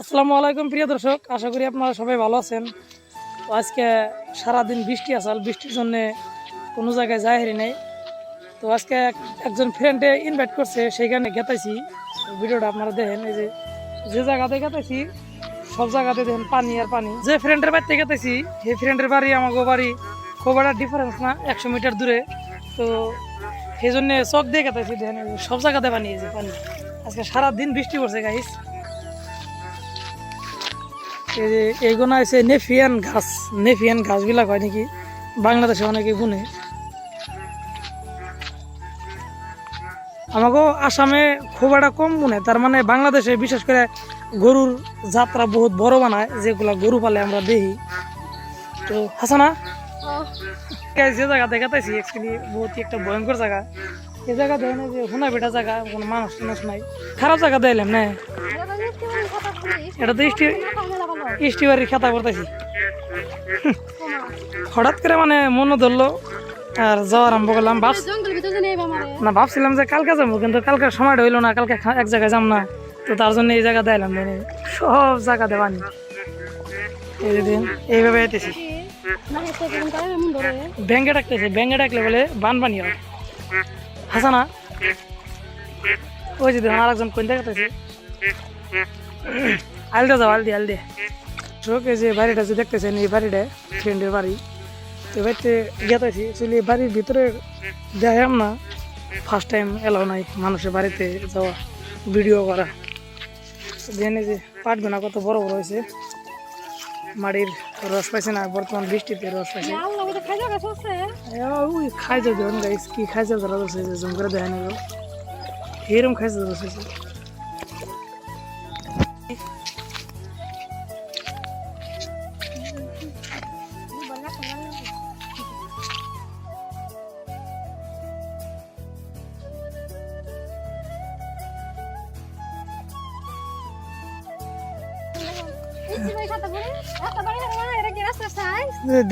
আসসালামু আলাইকুম প্রিয় দর্শক, আশা করি আপনারা সবাই ভালো আছেন। তো আজকে সারাদিন বৃষ্টি আসাল, বৃষ্টির জন্য কোনো জায়গায় যাই হারি নেই। তো আজকে একজন ফ্রেন্ডে ইনভাইট করছে, সেইখানে গেতাইছি। ভিডিওটা আপনারা দেখেন। এই যে জায়গাতে গেতাইছি সব জায়গাতে দেখেন পানি আর পানি। যে ফ্রেন্ডের বাড়িতে গেতাইছি সেই ফ্রেন্ডের বাড়ি আমাকে বাড়ি খুব একটা ডিফারেন্স না, 100 মিটার দূরে। তো সেই জন্য চোখ দিয়ে গেতাইছি, দেখেন সব জায়গাতে পানি। এই যে পানি, আজকে সারাদিন বৃষ্টি পড়ছে গাইস। এইগুলো আছে নেফিয়ান গাছবিলাক হয় নাকি বাংলাদেশে অনেকে বুনে। আমাকেও আসামে খুব একটা কম বুনে, তার মানে বাংলাদেশে বিশেষ করে গরুর যাত্রা বহুত বড় বানায়, যেগুলা গরু পালে আমরা দেখি। তো হাসানা যে জায়গা দেখাতেছি অ্যাকচুয়ালি বহুত একটা ভয়ঙ্কর জায়গা। এই জায়গা দেখেন যে শোনা বেটা জায়গা, কোনো মানুষ টানুষ নাই, খারাপ জায়গা দিলাম না। এটা তো ইস্টিবাড়ির খেতা করতেছি। হঠাৎ করে মানে মনে ধরলো আর যাওয়া আরম্ভ করলাম। না ভাবছিলাম যে কালকে যাবো, কিন্তু কালকে সময়টা হইলো না, কালকে এক জায়গায় যাম না। তো তার জন্য এই জায়গা দিলাম, মানে সব জায়গাতে পানি। এই দিন এইভাবে আইতেছি, ব্যাঙ্গে ডাকতেছে, ব্যাঙ্গে ডাকলে বলে বানপানি হয়। হাসানা ওই যে দেখুন আরেকজন কোন দেখাতেছে, আলদা যাও আলদে এই যে বাড়িটা যে দেখতেছেন, এই বাড়িটা ফ্রেন্ডের বাড়ি। তো বাড়িতে গেতেছি, অ্যাকচুয়ালি বাড়ির ভিতরে দেখাম না, ফার্স্ট টাইম এলাও নাই মানুষের বাড়িতে যাওয়া ভিডিও করা। জেনে যে পাটগুনা কত বড় বড় হয়েছে, মাটির রস পাইছে না, বর্তমান বৃষ্টিতে রস পাইছে। ওই খাইজা দেখুন গাইস, কি খাইজা ধরা রস হয়েছে, জুম করে দেখা নেব, এরকম খাইজা রস হয়েছে।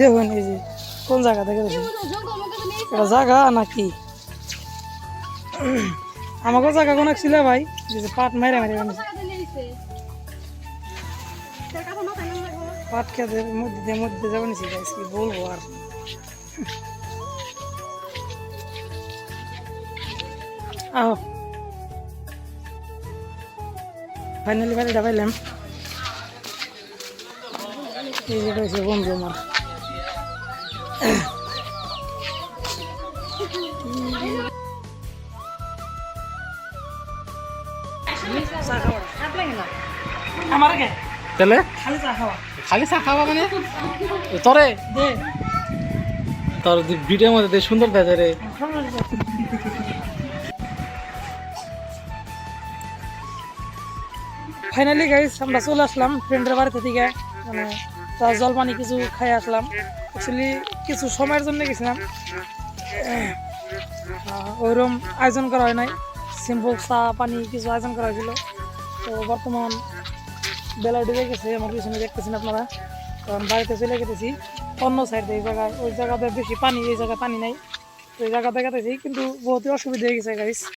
দেখুন এই যে কোন জায়গা থেকে এটা জায়গা নাকি আমাকে জায়গা কোন ছিল ভাই, যে পাট মাইরা মাইরা বানিয়েছে। পাট খেতে মধ্যে যাবো নিছি, কি বলবো আর। আহ ফাইনালি বাড়িটা পাইলাম। এই যেটা হচ্ছে বন্ধু আমার, খালি চা খাওয়া মানে তোরে তোর ভিডিওর মধ্যে সুন্দর দেখে রে। ফাইনালি গাইস আমরা চলে আসলাম ফ্রেন্ডের বাড়িতে থেকে, মানে চা জল পানি কিছু খাই আসলাম। অ্যাকচুয়ালি কিছু সময়ের জন্য গেছিলাম, ওইরকম আয়োজন করা হয় নাই, সিম্পল চা পানি কিছু আয়োজন করা হয়েছিল। তো বর্তমান বেলা ডুবে গেছে, আমার পিছনে দেখতেছেন আপনারা, কারণ বাড়িতে চলে গেতেছি অন্য সাইডে। এই জায়গায় ওই জায়গাতে বেশি পানি, এই জায়গায় পানি নাই। তো এই জায়গাতে গেতেছি, কিন্তু বহুতই অসুবিধা হয়ে গেছে গাইস।